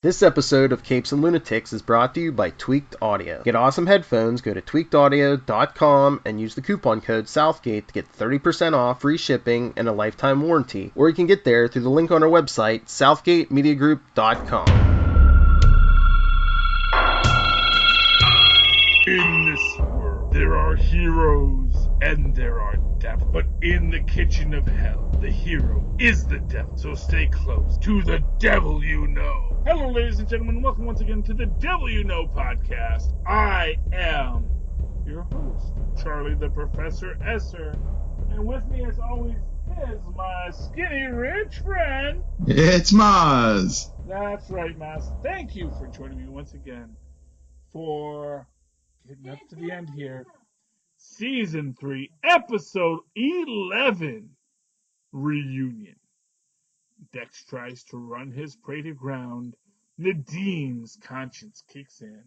This episode of Capes and Lunatics is brought to you by Tweaked Audio. Get awesome headphones, go to tweakedaudio.com and use the coupon code Southgate to get 30% off, free shipping, and a lifetime warranty. Or you can get there through the link on our website, southgatemediagroup.com. In this world, there are heroes and there are devils. But in the kitchen of hell, the hero is the devil. So stay close to the devil you know. Hello, ladies and gentlemen. Welcome once again to the Devil You Know podcast. I am your host, Charlie the Professor Esser. And with me, as always, is my skinny rich friend. It's Mozz. That's right, Mozz. Thank you for joining me once again for getting up to the end here. Season 3, Episode 11, Reunion. Dex tries to run his prey to ground. Nadine's conscience kicks in,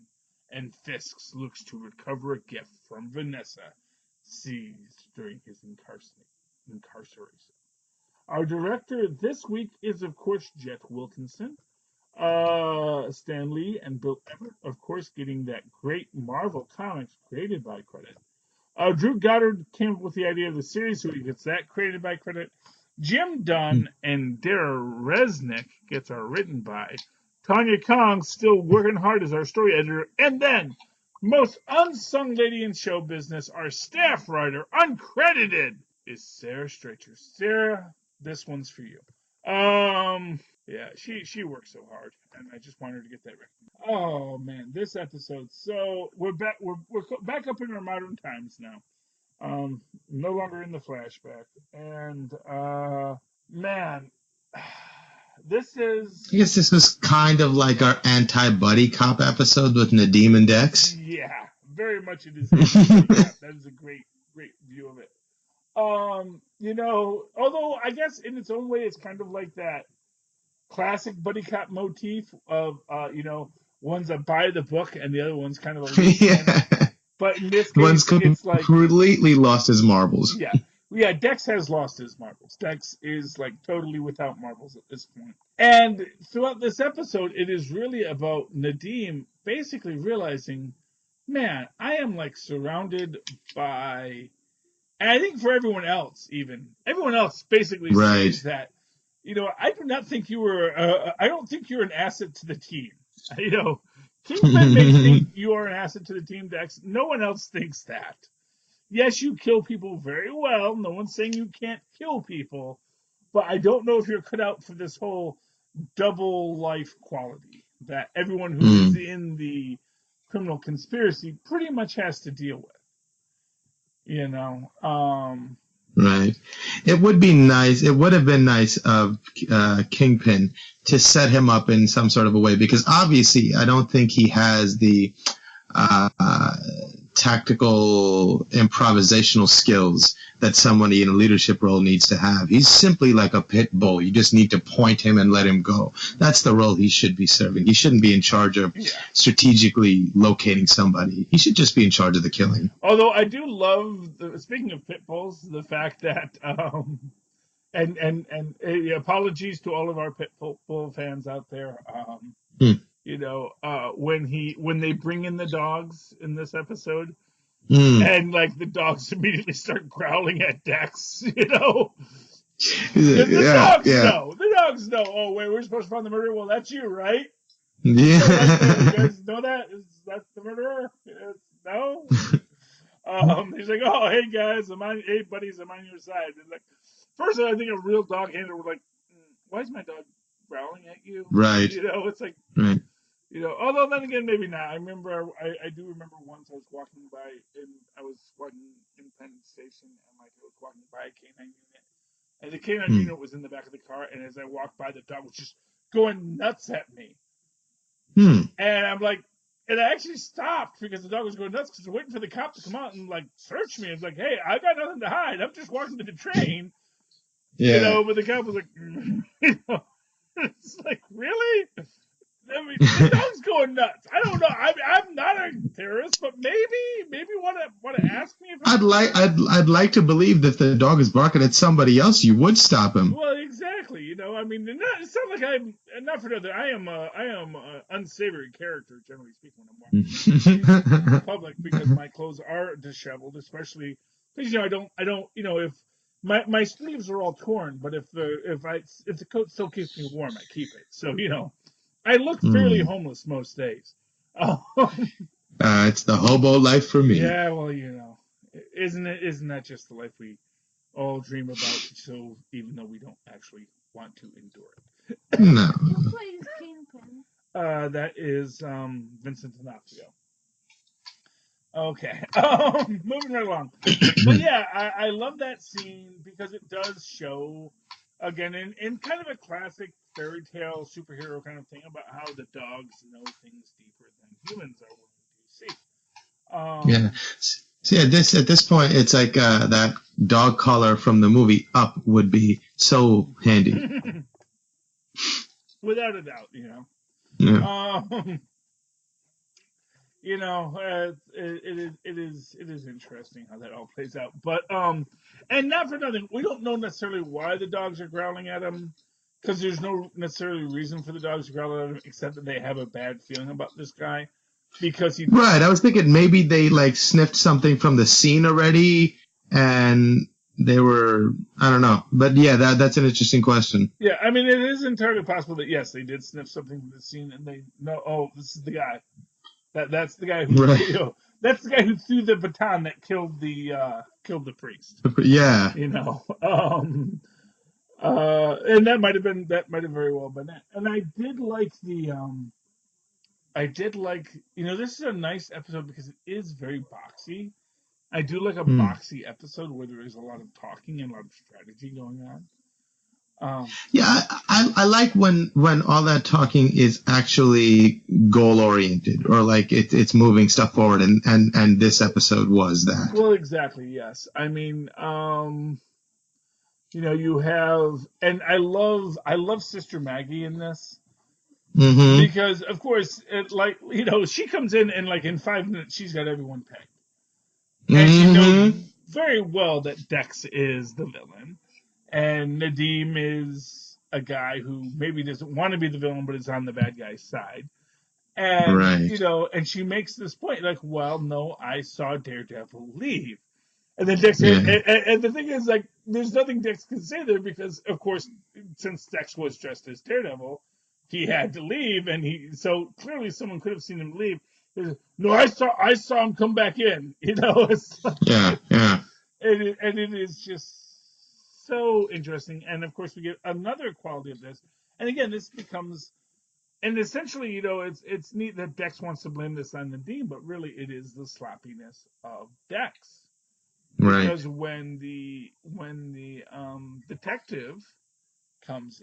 and Fisk looks to recover a gift from Vanessa, seized during his incarceration. Our director this week is, of course, Jet Wilkinson. Stan Lee and Bill Everett, of course, getting that great Marvel Comics created by credit. Drew Goddard came up with the idea of the series, so he gets that created by credit. Jim Dunn and Dara Resnick gets our written by. Tanya Kong still working hard as our story editor. And then, most unsung lady in show business, our staff writer, uncredited, is Sarah Streicher. Sarah, this one's for you. Yeah, she works so hard, and I just want her to get that right. Oh man, this episode. So we're back. We're back up in our modern times now. No longer in the flashback, and man, this is. I guess this was kind of like our AntiBuddy Cop episode with Nadim and Dex. Yeah, very much it is. That is a great view of it. Although I guess in its own way, it's kind of like that classic buddy cop motif of, one's a buy the book and the other one's kind of a yeah. But in this case, one's it's like completely lost his marbles. Yeah, Dex has lost his marbles. Dex is like totally without marbles at this point. And throughout this episode, it is really about Nadim basically realizing, man, I am like surrounded by, and I think for everyone else basically says that, I do not think you were, I don't think you're an asset to the team. Kingpin may think you are an asset to the team, Dex. No one else thinks that. Yes, you kill people very well. No one's saying you can't kill people. But I don't know if you're cut out for this whole double life quality that everyone who is in the criminal conspiracy pretty much has to deal with. Right. It would be nice. It would have been nice of Kingpin to set him up in some sort of a way, because obviously I don't think he has the tactical improvisational skills that somebody in a leadership role needs to have. He's simply like a pit bull. You just need to point him and let him go. That's the role he should be serving. He shouldn't be in charge of strategically locating somebody. He should just be in charge of the killing. Although I do love, speaking of pit bulls, the fact that and apologies to all of our pit bull fans out there. When they bring in the dogs in this episode, and like the dogs immediately start growling at Dex, The dogs know. Oh wait, we're supposed to find the murderer. Well, that's you, right? Yeah. You guys know that? That's the murderer? No. He's like, oh hey guys, hey buddies, I'm on your side. And like, first I think a real dog handler would like, why is my dog growling at you? Right. It's like. Right. Although then again, maybe not. I do remember once I was walking by, and I was walking in Penn Station, and like I was walking by a K9 unit, and the K9 unit was in the back of the car, and as I walked by, the dog was just going nuts at me. And I'm like, and I actually stopped because the dog was going nuts because I was waiting for the cop to come out and like search me. I was like, hey, I got nothing to hide. I'm just walking to the train. But the cop was like, it's like, really? I mean, the dog's going nuts. I don't know. I'm not a terrorist, but maybe want to ask me if I'd like to believe that if the dog is barking at somebody else, you would stop him. Well, exactly. I mean, it's not like I'm not for nothing. I am a unsavory character, generally speaking, when I'm walking in public because my clothes are disheveled, especially because I don't if my sleeves are all torn, but if the coat still keeps me warm, I keep it. So I look fairly Mm. homeless most days. It's the hobo life for me. Yeah, well, isn't that just the life we all dream about? So even though we don't actually want to endure it. No. Who plays Kingpin? That is Vincent D'Onofrio. Okay, moving right along. But yeah, I love that scene because it does show, again, in kind of a classic fairy tale superhero kind of thing about how the dogs know things deeper than humans are willing to see. Yeah. See, at this point, it's like that dog collar from the movie Up would be so handy. Without a doubt, Yeah. it is interesting how that all plays out. But and not for nothing, we don't know necessarily why the dogs are growling at him, because there's no necessarily reason for the dogs to growl at him except that they have a bad feeling about this guy because he. Right. I was thinking maybe they like sniffed something from the scene already, and they were, I don't know, but yeah, that's an interesting question. Yeah, I mean, it is entirely possible that yes, they did sniff something from the scene and they know, oh, this is the guy. That's the guy who Right. that's the guy who threw the baton that killed the priest. Yeah. And that might have very well been it. And I did like this is a nice episode because it is very boxy. I do like a Hmm. boxy episode where there is a lot of talking and a lot of strategy going on. Yeah, I like when all that talking is actually goal oriented or like it's moving stuff forward, and this episode was that. Well, exactly, yes. I mean, you have, and I love Sister Maggie in this Mm-hmm. because, of course, she comes in and like in 5 minutes she's got everyone pegged, and she knows Mm-hmm. very well that Dex is the villain, and Nadim is a guy who maybe doesn't want to be the villain but is on the bad guy's side. And Right. and she makes this point like, well, no, I saw Daredevil leave. And then Dex, Yeah. and the thing is, like, there's nothing Dex can say there because, of course, since Dex was dressed as Daredevil, he had to leave, and so clearly someone could have seen him leave. No, I saw him come back in. It's like, Yeah. Yeah. and it is just so interesting. And of course, we get another quality of this. And again, this becomes, and essentially, it's neat that Dex wants to blame this on Nadim, but really it is the sloppiness of Dex. Right. Because when the detective comes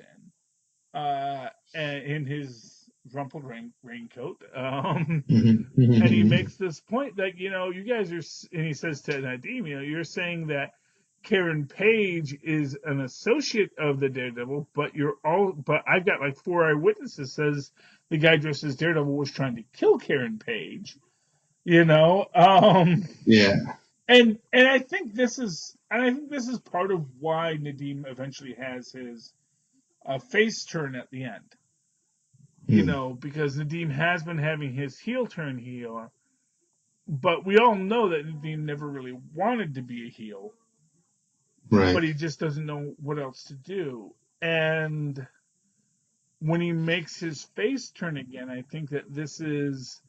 in his rumpled raincoat, Mm-hmm. and he makes this point that you guys are, and he says to Nadim, you're saying that Karen Page is an associate of the Daredevil, but I've got like 4 eyewitnesses says the guy dressed as Daredevil was trying to kill Karen Page. Yeah. And I think this is part of why Nadim eventually has his face turn at the end. Because Nadim has been having his heel turn heel, but we all know that Nadim never really wanted to be a heel. Right. But he just doesn't know what else to do. And when he makes his face turn again, I think that this is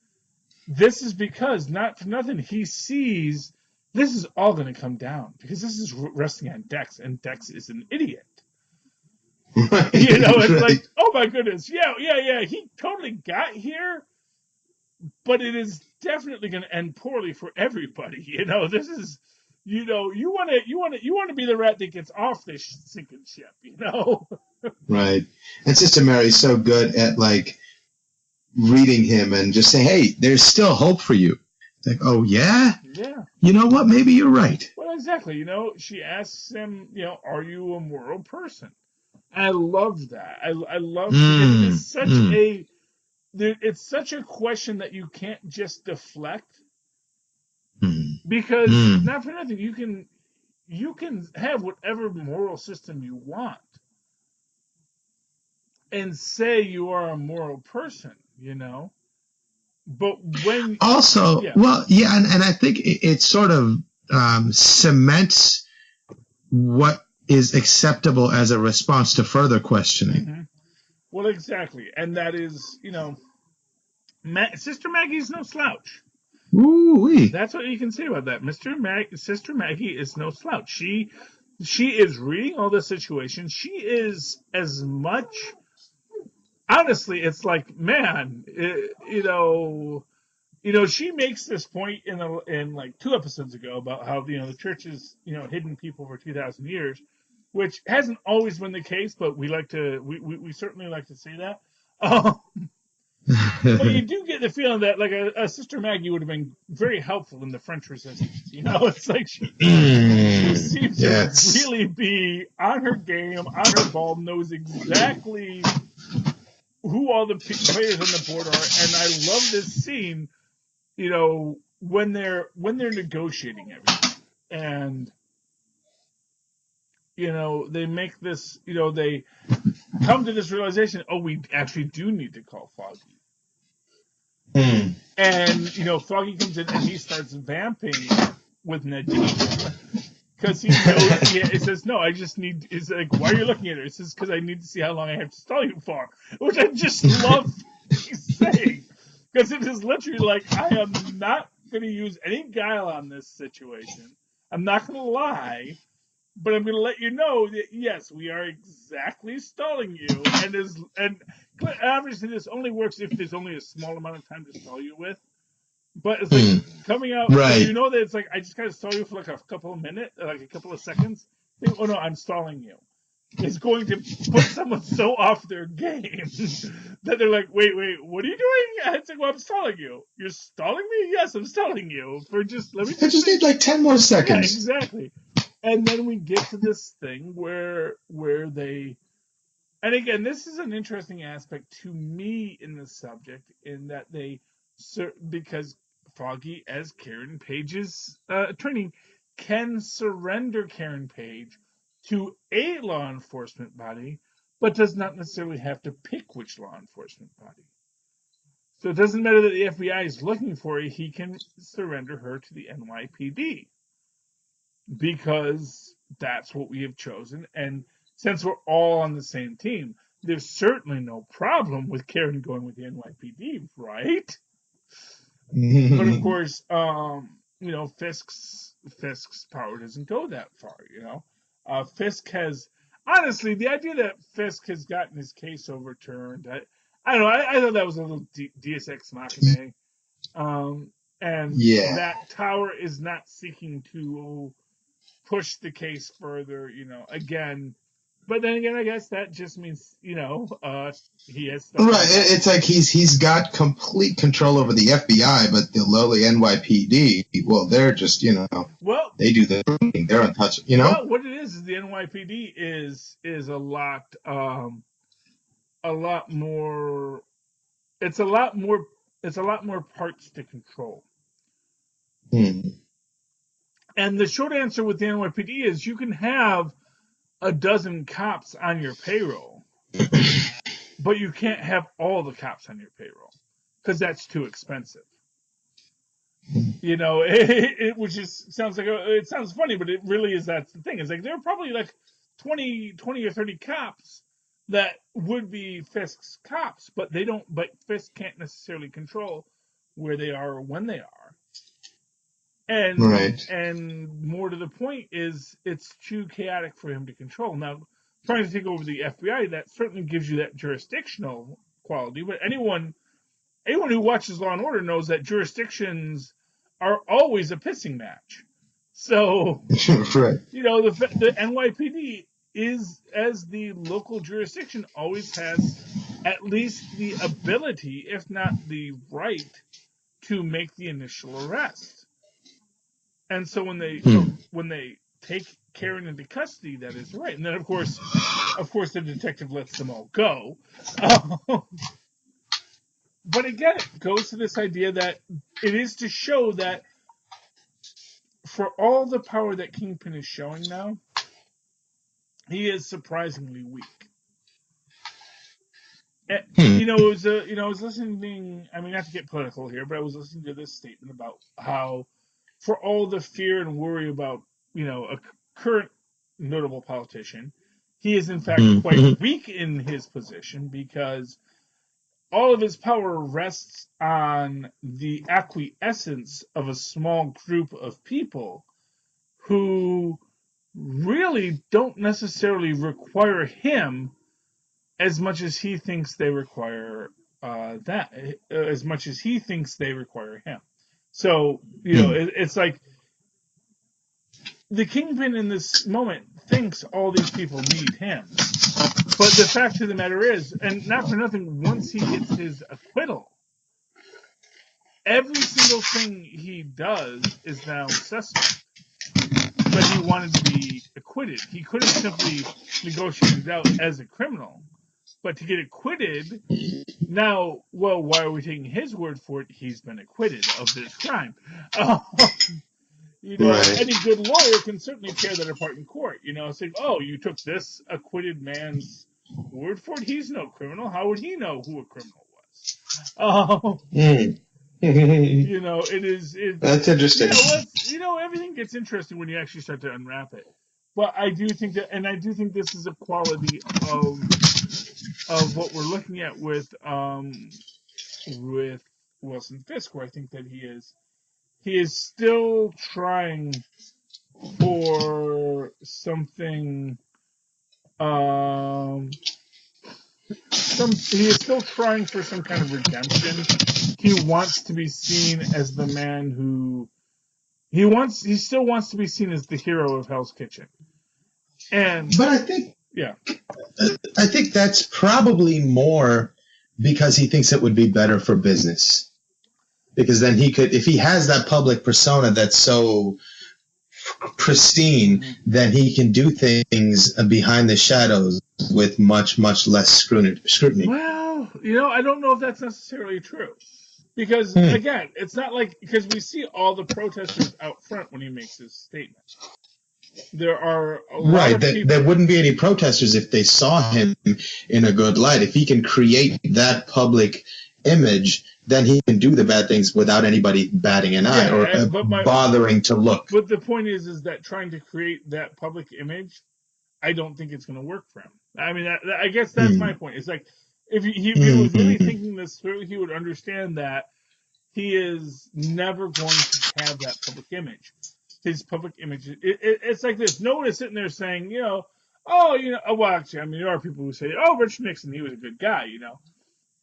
because, not for nothing, he sees this is all going to come down because this is resting on Dex, and Dex is an idiot. Right. It's Right. like, oh my goodness, yeah, he totally got here, but it is definitely going to end poorly for everybody. This is, you want to be the rat that gets off this sinking ship. Right. And Sister Mary's so good at like reading him and just saying, "Hey, there's still hope for you." It's like, "Oh yeah, Yeah. you know what? Maybe you're right." Well, exactly. She asks him, are you a moral person? I love that. I love because it is such it's such a question that you can't just deflect because not for nothing you can have whatever moral system you want, and say you are a moral person, you know. But when, Also, yeah, well, yeah, and I think it sort of cements what is acceptable as a response to further questioning. hmm well, exactly, and that is, Sister Maggie's no slouch. Ooh-wee. That's what you can say about that. Sister Maggie is no slouch. She is reading all the situations. She is as much. Honestly, it's like, man, she makes this point in like 2 episodes ago about how the church has hidden people for 2,000 years, which hasn't always been the case, but we certainly like to say that. But you do get the feeling that like a Sister Maggie would have been very helpful in the French Resistance. It's like she seems to Yes. really be on her game, on her ball, knows exactly who all the players on the board are, and I love this scene. When they're negotiating everything, and they make this, they come to this realization. Oh, we actually do need to call Foggy. Mm. And Foggy comes in and he starts vamping with Nadine because he knows. It says no. I just need. It's like, why are you looking at her? It says because I need to see how long I have to stall you for, which I just love saying, because it is literally like, I am not going to use any guile on this situation. I'm not going to lie, but I'm going to let you know that yes, we are exactly stalling you, and obviously this only works if there's only a small amount of time to stall you with. But it's like Mm. coming out when Right. you know that it's like, I just gotta stall you for like a couple of minutes, like a couple of seconds. Oh no, I'm stalling you. It's going to put someone so off their game that they're like, wait, what are you doing? It's like, well, I'm stalling you. You're stalling me? Yes, I'm stalling you for just let me I just just make. need like 10 more Yeah, seconds. exactly. And then we get to this thing where they, and again, this is an interesting aspect to me in the subject, in that because Foggy, as Karen Page's attorney, can surrender Karen Page to a law enforcement body, but does not necessarily have to pick which law enforcement body. So it doesn't matter that the FBI is looking for her, he can surrender her to the NYPD because that's what we have chosen. And since we're all on the same team, there's certainly no problem with Karen going with the NYPD, right? But of course, Fisk's power doesn't go that far. Fisk has, honestly, the idea that Fisk has gotten his case overturned. I don't know. I thought that was a little Deus Ex Machina. And Yeah. that Tower is not seeking to push the case further, again. But then again, I guess that just means, he has stuff to Right. do It's like he's got complete control over the FBI, but the lowly NYPD, well, they're just, Well, they do the thing. They're untouchable. what it is the NYPD is a lot more. It's a lot more. It's a lot more parts to control. Hmm. And the short answer with the NYPD is you can have a dozen cops on your payroll, but you can't have all the cops on your payroll because that's too expensive. Which sounds like it sounds funny, but it really is. That's the thing. It's like there are probably like 20 or 30 cops that would be Fisk's cops, but they don't. But Fisk can't necessarily control where they are or when they are. Right. And more to the point is it's too chaotic for him to control. Now, trying to take over the FBI, that certainly gives you that jurisdictional quality. But anyone who watches Law and Order knows that jurisdictions are always a pissing match. So, Right. the NYPD is, as the local jurisdiction, always has at least the ability, if not the right, to make the initial arrest. And so Hmm. when they take Karen into custody, that is right. And then of course the detective lets them all go. But again, it goes to this idea that it is to show that for all the power that Kingpin is showing now, he is surprisingly weak. Hmm. I was listening. I mean, not to get political here, but I was listening to this statement about how, for all the fear and worry about, a current notable politician, he is in fact quite Hmm. weak in his position because all of his power rests on the acquiescence of a small group of people who really don't necessarily require him as much as he thinks they require as much as he thinks they require him. So Hmm. it's like the Kingpin in this moment thinks all these people need him, but the fact of the matter is, and not for nothing, once he gets his acquittal, every single thing he does is now suspect. But he wanted to be acquitted. He could have simply negotiated it out as a criminal, but to get acquitted. Now, well, why are we taking his word for it? He's been acquitted of this crime. Right. Any good lawyer can certainly tear that apart in court. It's like, oh, you took this acquitted man's word for it. He's no criminal. How would he know who a criminal was? Hmm. It is. That's It's interesting. well, everything gets interesting when you actually start to unwrap it. But I do think that, and I do think this is a quality of what we're looking at with Wilson Fisk, where I think that he is still trying for something. Um, he is still trying for some kind of redemption. He wants to be seen as the man who he still wants to be seen as the hero of Hell's Kitchen. And But yeah, I think that's probably more because he thinks it would be better for business. Because then he could, if he has that public persona that's so pristine, mm-hmm. then he can do things behind the shadows with much, much less scrutiny. Well, I don't know if that's necessarily true. Because Hmm. again, it's not like because we see all the protesters out front when he makes his statement. There are a lot Right. of There people. wouldn't be any protesters if they saw him in a good light. If he can create that public image, then he can do the bad things without anybody batting an eye or Yeah, but bothering to look. but the point is that trying to create that public image, I don't think it's going to work for him. I mean, I guess that's my Hmm. point. It's like if he was really Hmm. thinking this through, he would understand that he is never going to have that public image. His public image, it's like this. No one is sitting there saying, well, actually, I mean, there are people who say, oh, Richard Nixon, he was a good guy,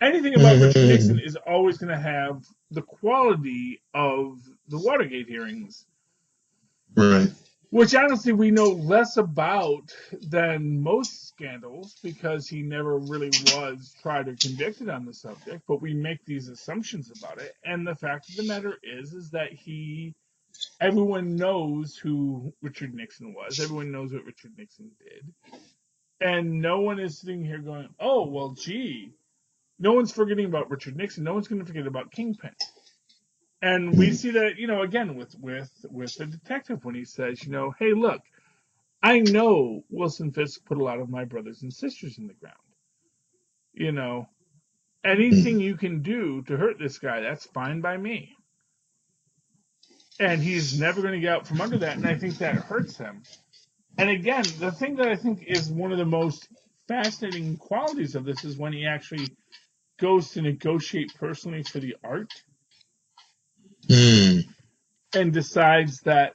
Anything about Richard Nixon Hmm. is always going to have the quality of the Watergate hearings, Right. which honestly we know less about than most scandals because he never really was tried or convicted on the subject, but we make these assumptions about it. And the fact of the matter is that everyone knows who Richard Nixon was. Everyone knows what Richard Nixon did. And no one is sitting here going, oh, well, gee, no one's forgetting about Richard Nixon. No one's going to forget about Kingpin. And we see that, again with the detective when he says, hey, look, I know Wilson Fisk put a lot of my brothers and sisters in the ground. Anything you can do to hurt this guy, that's fine by me. And he's never going to get out from under that. And I think that hurts him. And again, the thing that I think is one of the most fascinating qualities of this is when he actually goes to negotiate personally for the art Hmm. and decides that,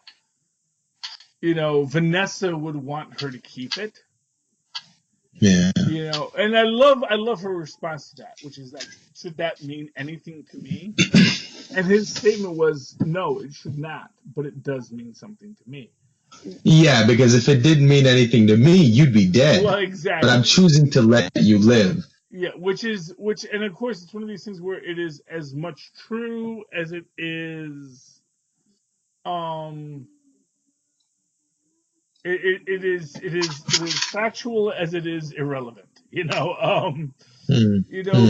Vanessa would want her to keep it. Yeah. And I love her response to that, which is like, should that mean anything to me? And his statement was, no, it should not, but it does mean something to me. Yeah, because if it didn't mean anything to me, you'd be dead. Well, But I'm exactly. choosing to let you live. Yeah, and of course, it's one of these things where it is as much true as it is, um, it is factual as it is irrelevant. Hmm. Hmm.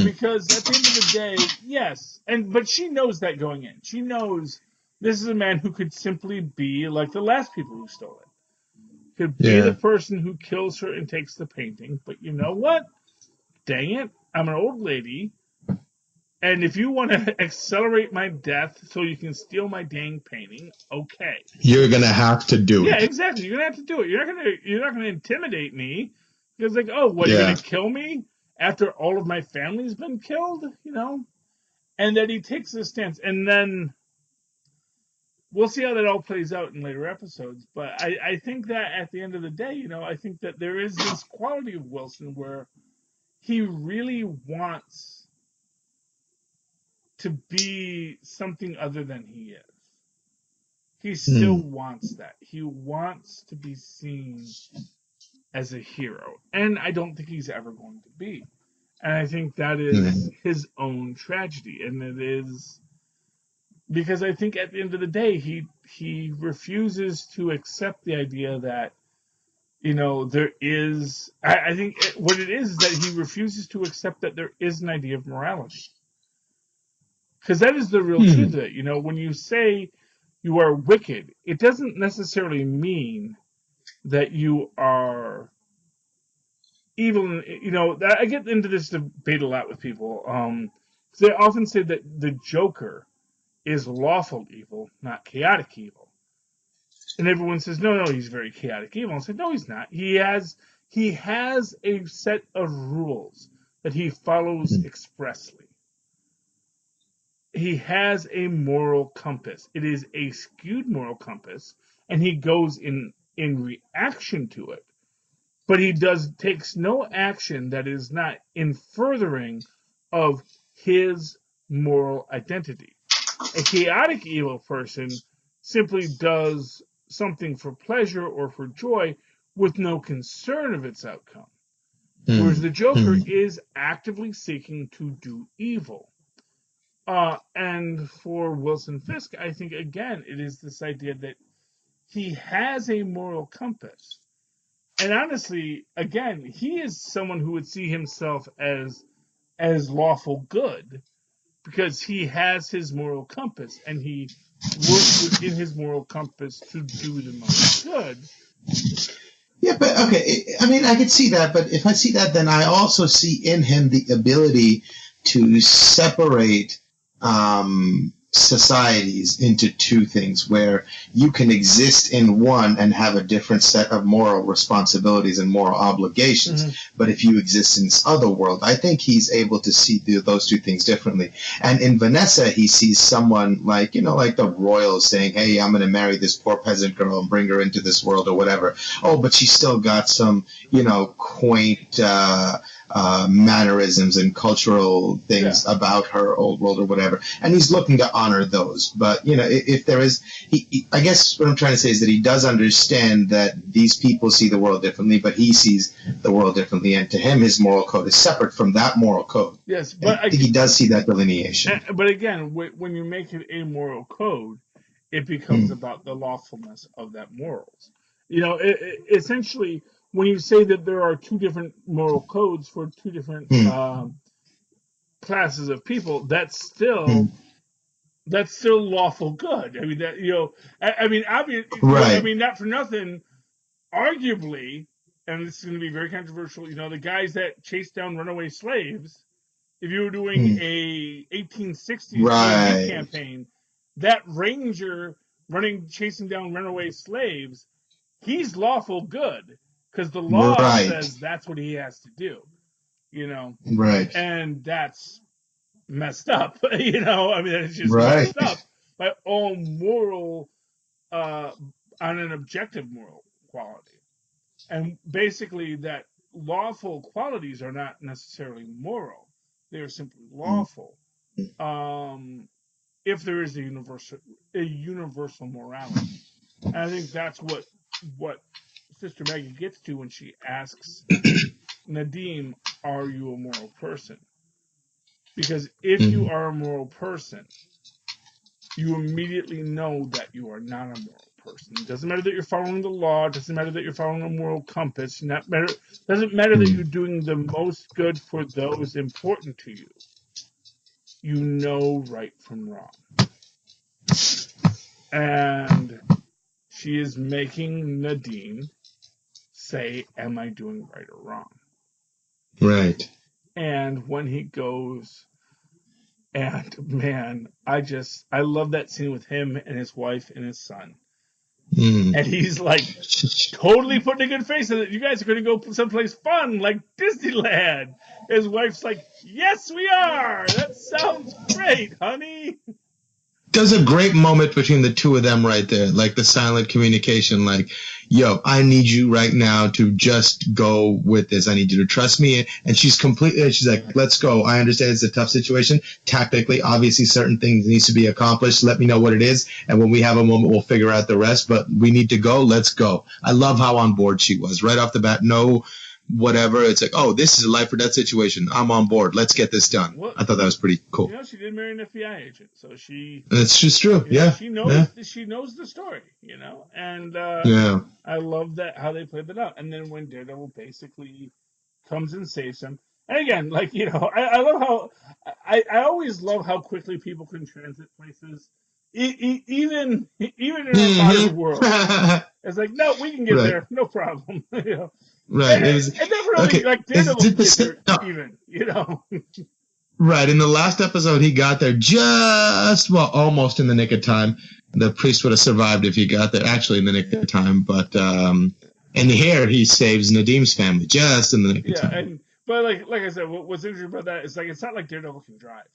Because at the end of the day, yes, but she knows that going in. She knows this is a man who could simply be like the last people who stole it. Could be the Yeah. person who kills her and takes the painting, but you know what? Dang it, I'm an old lady, and if you want to accelerate my death so you can steal my dang painting, okay. You're gonna have to do Yeah, it. exactly. You're gonna have to do it. You're not gonna intimidate me because like, oh, what, you're Yeah. gonna kill me after all of my family's been killed, you know? And then he takes this stance, and then we'll see how that all plays out in later episodes. But I think that at the end of the day, I think that there is this quality of Wilson where he really wants to be something other than he is. He still wants that. He wants to be seen as a hero. And I don't think he's ever going to be. And I think that is his own tragedy. And it is because I think at the end of the day, he refuses to accept the idea that, there is. I think what it is that he refuses to accept that there is an idea of morality. Because that is the real truth of it. When you say you are wicked, it doesn't necessarily mean that you are evil. I get into this debate a lot with people. They often say that the Joker is lawful evil, not chaotic evil. And everyone says, no, he's very chaotic evil. I say, no, he's not. He has a set of rules that he follows expressly. He has a moral compass. It is a skewed moral compass, and he goes in reaction to it. But he takes no action that is not in furthering of his moral identity. A chaotic evil person simply does something for pleasure or for joy with no concern of its outcome. Whereas the Joker is actively seeking to do evil. And for Wilson Fisk, I think, again, it is this idea that he has a moral compass. And honestly, again, he is someone who would see himself as lawful good because he has his moral compass and he works within his moral compass to do the most good. Yeah, but okay. I mean, I could see that, but if I see that, then I also see in him the ability to separate societies into two things, where you can exist in one and have a different set of moral responsibilities and moral obligations. But if you exist in this other world, I think he's able to see those two things differently. And in Vanessa, he sees someone like the royals saying, hey, I'm going to marry this poor peasant girl and bring her into this world or whatever. Oh, but she's still got some, quaint, mannerisms and cultural things about her old world or whatever, and he's looking to honor those. But if there is, I guess what I'm trying to say is that he does understand that these people see the world differently, but he sees the world differently, and to him, his moral code is separate from that moral code. Yes, but I think he does see that delineation. But again, when you make it a moral code, it becomes about the lawfulness of that morals. Essentially, when you say that there are two different moral codes for two different classes of people, that's still lawful good. I mean obviously, right. I mean, not for nothing. Arguably, and this is going to be very controversial. The guys that chased down runaway slaves. If you were doing a 1860s campaign, that ranger chasing down runaway slaves, he's lawful good because the law says that's what he has to do. Right. And that's messed up. I mean, it's just messed up by all moral, on an objective moral quality. And basically, that lawful qualities are not necessarily moral. They are simply lawful. If there is a universal morality. And I think that's what Sister Maggie gets to when she asks Nadim, are you a moral person? Because if you are a moral person, you immediately know that you are not a moral person. It doesn't matter that you're following the law. It doesn't matter that you're following a moral compass. It doesn't matter that you're doing the most good for those important to you. You know right from wrong. And she is making Nadim say, am I doing right or wrong? Right. And when he goes, and man, I love that scene with him and his wife and his son. Mm. And he's like totally putting a good face on it. You guys are going to go someplace fun like Disneyland. His wife's like, yes, we are. That sounds great, honey. There's a great moment between the two of them right there, like the silent communication, like, yo, I need you right now to just go with this. I need you to trust me. And she's like, let's go. I understand it's a tough situation. Tactically, obviously, certain things needs to be accomplished. Let me know what it is. And when we have a moment, we'll figure out the rest. But we need to go. Let's go. I love how on board she was right off the bat. No, whatever. It's like, oh, this is a life or death situation. I'm on board. Let's get this done. Well, I thought that was pretty cool. You know, she did marry an FBI agent, so she. That's just true. You know, Yeah. She knows. Yeah. She knows the story. You know, and yeah. I love that how they played that out. And then when Daredevil basically comes and saves him, and again, like I love how I always love how quickly people can transit places, even in our modern world. It's like, no, we can get there, no problem. Right. And definitely, okay. Like Daredevil can get there, even. Right. In the last episode, he got there almost in the nick of time. The priest would have survived if he got there actually in the nick of time. But in here, he saves Nadim's family just in the nick of time. But like I said, what's interesting about that is like it's not like Daredevil can drive.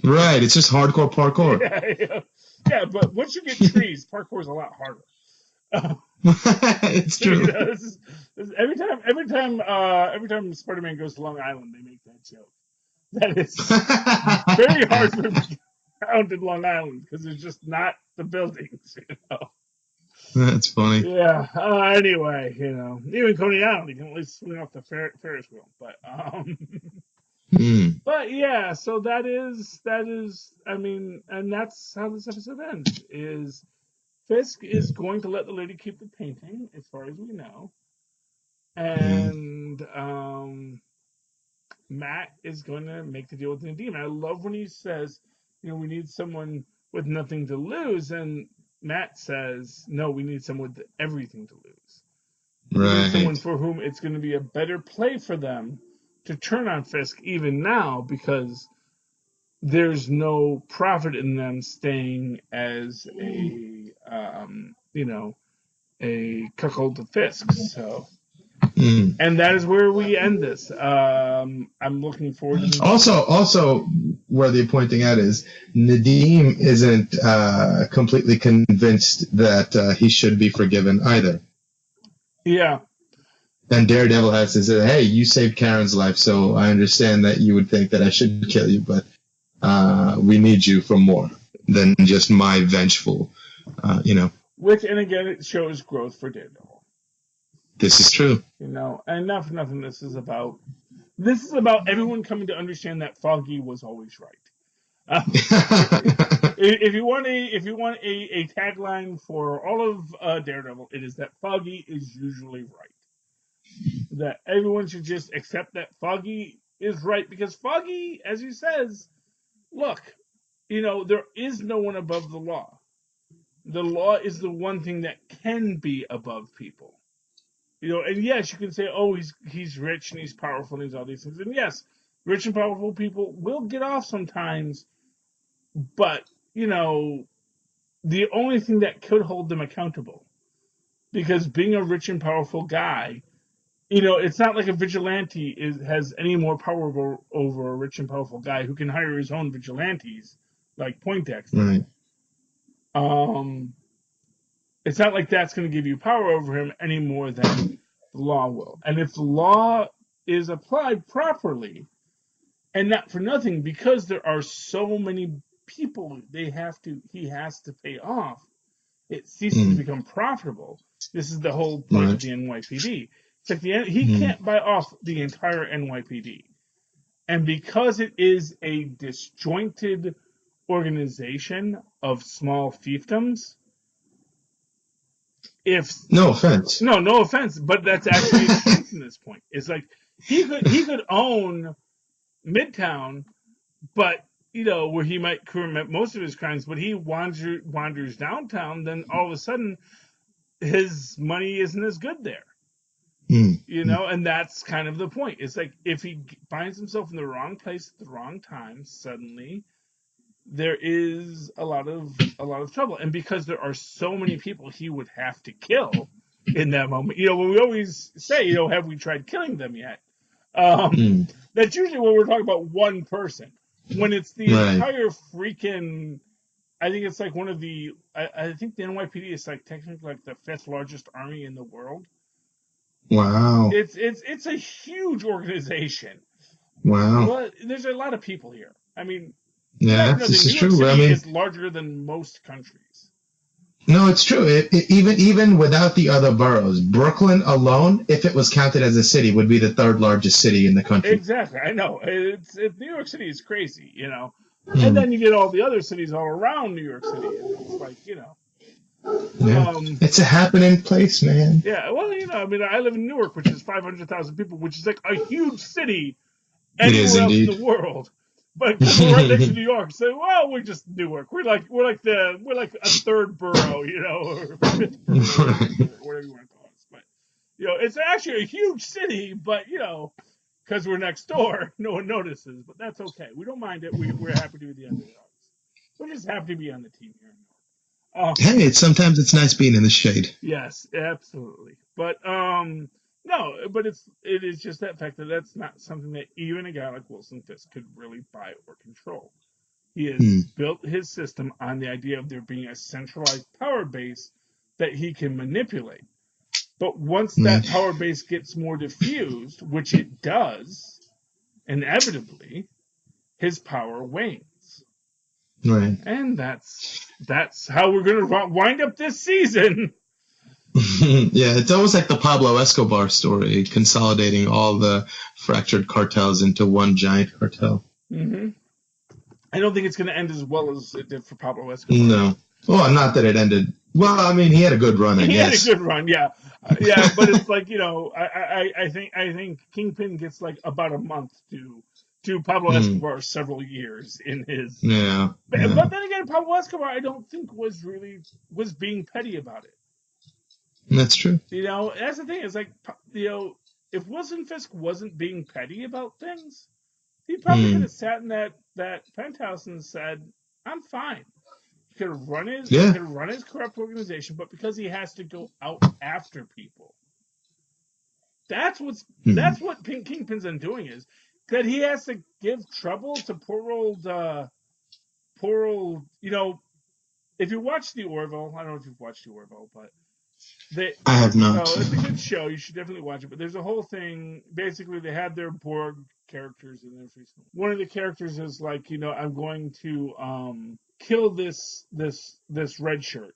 Right. It's just hardcore parkour. Yeah, but once you get trees, parkour is a lot harder. It's true. Every time Spider-Man goes to Long Island, they make that joke. That is very hard for him to get around in Long Island because it's just not the buildings, That's funny. Yeah. Anyway, even Coney Island, you can at least swing off the Ferris wheel. But but yeah, so that is. I mean, and that's how this episode ends. Is Fisk is going to let the lady keep the painting, as far as we know, and Matt is going to make the deal with Nadim. I love when he says, we need someone with nothing to lose, and Matt says, no, we need someone with everything to lose. We need someone for whom it's going to be a better play for them to turn on Fisk even now, because there's no profit in them staying as a cuckold to Fisk. So, and that is where we end this. I'm looking forward to also worthy of pointing out is Nadim isn't completely convinced that he should be forgiven either. Yeah. And Daredevil has to say, hey, you saved Karen's life, so I understand that you would think that I should kill you, but we need you for more than just my vengeful, Which, and again, it shows growth for Daredevil. This is true. And not for nothing, this is about everyone coming to understand that Foggy was always right. If you want a tagline for all of Daredevil, it is that Foggy is usually right. That everyone should just accept that Foggy is right, because Foggy, as he says, look, there is no one above the law. The law is the one thing that can be above people. And yes, you can say, oh, he's rich and he's powerful and he's all these things. And yes, rich and powerful people will get off sometimes, but, the only thing that could hold them accountable, because being a rich and powerful guy, it's not like a vigilante has any more power over a rich and powerful guy who can hire his own vigilantes, like Poindexter. Right. It's not like that's going to give you power over him any more than the law will. And if the law is applied properly, and not for nothing, because there are so many people he has to pay off, it ceases to become profitable. This is the whole point of the NYPD. It's like he can't buy off the entire NYPD. And because it is a disjointed organization of small fiefdoms, no offense, but that's actually a strength in this point. It's like he could own Midtown, but where he might commit most of his crimes, but he wanders downtown, then all of a sudden his money isn't as good there. You know, and that's kind of the point. It's like if he finds himself in the wrong place at the wrong time, suddenly there is a lot of trouble. And because there are so many people he would have to kill in that moment, you know, when we always say, you know, have we tried killing them yet? That's usually when we're talking about one person. When it's the Right. entire freaking, I think it's like one of the, I think the NYPD is like technically like the fifth largest army in the world. Wow. It's a huge organization. Wow. Well, there's a lot of people here. I mean, you Yeah, have to know this that is New York true. I City mean, is larger than most countries. no, it's true. Even without the other boroughs, Brooklyn alone, if it was counted as a city, would be the third largest city in the country. Exactly, I know. It's New York City is crazy, you know. And Hmm. then you get all the other cities all around New York City, and it's like, you know, Yeah, it's a happening place, man. yeah. Well, you know, I mean, I live in Newark, which is 500,000 people, which is like a huge city It is anywhere else in the indeed. world. But because we're right next to New York, so well, we're just Newark. We're like a third borough, you know, or fifth borough, or whatever you want to call us. But you know, it's actually a huge city, but you know, because we're next door, no one notices. But that's okay. We don't mind it. We're happy to be the underdogs. We're just happy to be on the team here in Newark. Hey, sometimes it's nice being in the shade. Yes, absolutely. But no, but it is just that fact that that's not something that even a guy like Wilson Fisk could really buy or control. He has Hmm. built his system on the idea of there being a centralized power base that he can manipulate. But once Yeah. that power base gets more diffused, which it does, inevitably, his power wanes. Right. And that's how we're going to wind up this season. Yeah, it's almost like the Pablo Escobar story, consolidating all the fractured cartels into one giant cartel. Mm-hmm. I don't think it's going to end as well as it did for Pablo Escobar. No. Well, not that it ended. Well, I mean, he had a good run, I He had a guess. good run, yeah, yeah. But it's like, you know, I think Kingpin gets like about a month to Pablo Hmm. Escobar several years in his. Yeah. But Yeah. then again, Pablo Escobar, I don't think was being petty about it. That's true. You know, that's the thing. Is like, you know, if Wilson Fisk wasn't being petty about things, he probably could Hmm. have sat in that penthouse and said, "I'm fine." He Yeah. could run his corrupt organization, but because he has to go out after people, Hmm. that's what Kingpin's undoing is that he has to give trouble to poor old. You know, if you watch the Orville, I don't know if you've watched the Orville, but they I have not. oh, it's a good show. You should definitely watch it. But there's a whole thing. Basically, they had their Borg characters in there. One of the characters is like, you know, I'm going to kill this red shirt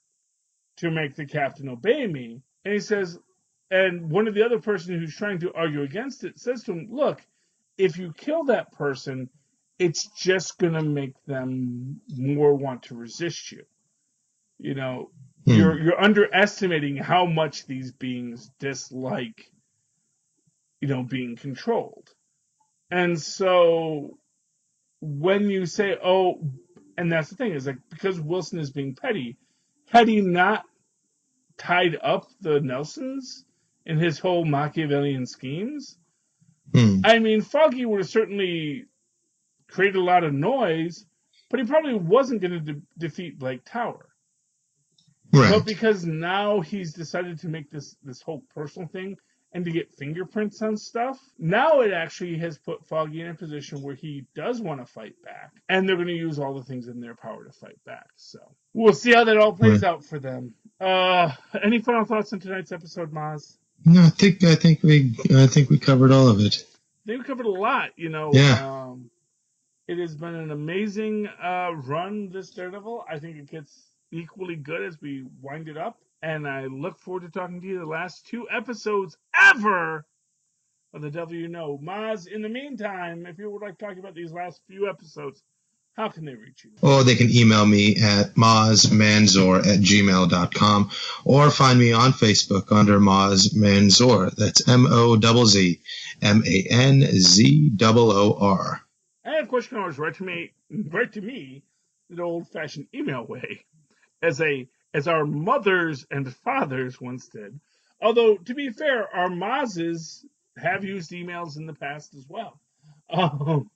to make the captain obey me. And he says, and one of the other person who's trying to argue against it says to him, look, if you kill that person, it's just going to make them more want to resist you. You know, Hmm. you're underestimating how much these beings dislike, you know, being controlled. And so when you say, oh, and that's the thing is like because Wilson is being petty, had he not tied up the Nelsons in his whole Machiavellian schemes, Hmm. I mean, Foggy would have certainly created a lot of noise, but he probably wasn't going to defeat Blake Tower. But Right. because now he's decided to make this whole personal thing and to get fingerprints on stuff, now it actually has put Foggy in a position where he does want to fight back, and they're going to use all the things in their power to fight back. So we'll see how that all plays Right. out for them. Any final thoughts on tonight's episode, Mozz? No, I think we covered all of it. I think we covered a lot. You know, Yeah. it has been an amazing run, this Daredevil. I think it gets equally good as we wind it up. And I look forward to talking to you the last 2 episodes ever of The Devil You Know. Maz, in the meantime, if you would like to talk about these last few episodes, how can they reach you? Or they can email me at mozzmanzor@gmail.com or find me on Facebook under Mozz Manzor. That's MOZZMANZOOR. And of course, you can always write to me the old-fashioned email way, as our mothers and fathers once did. Although, to be fair, our Mozzes have used emails in the past as well. Um,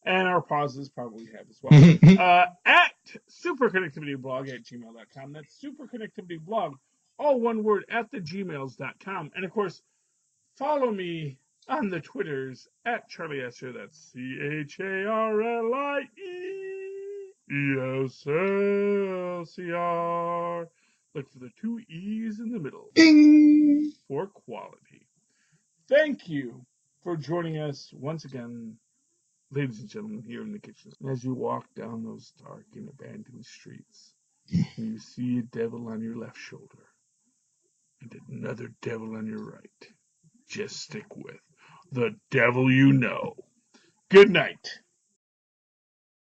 and our pauses probably have as well. At superconnectivityblog@gmail.com. That's superconnectivityblog, all one word, at the gmails.com. And of course, follow me on the Twitters at Charlie Esser. That's CharlieEsselCR. Look for the two E's in the middle Bing! for quality. Thank you for joining us once again, ladies and gentlemen, here in the kitchen. As you walk down those dark and abandoned streets, and you see a devil on your left shoulder and another devil on your right, just stick with the devil you know. Good night.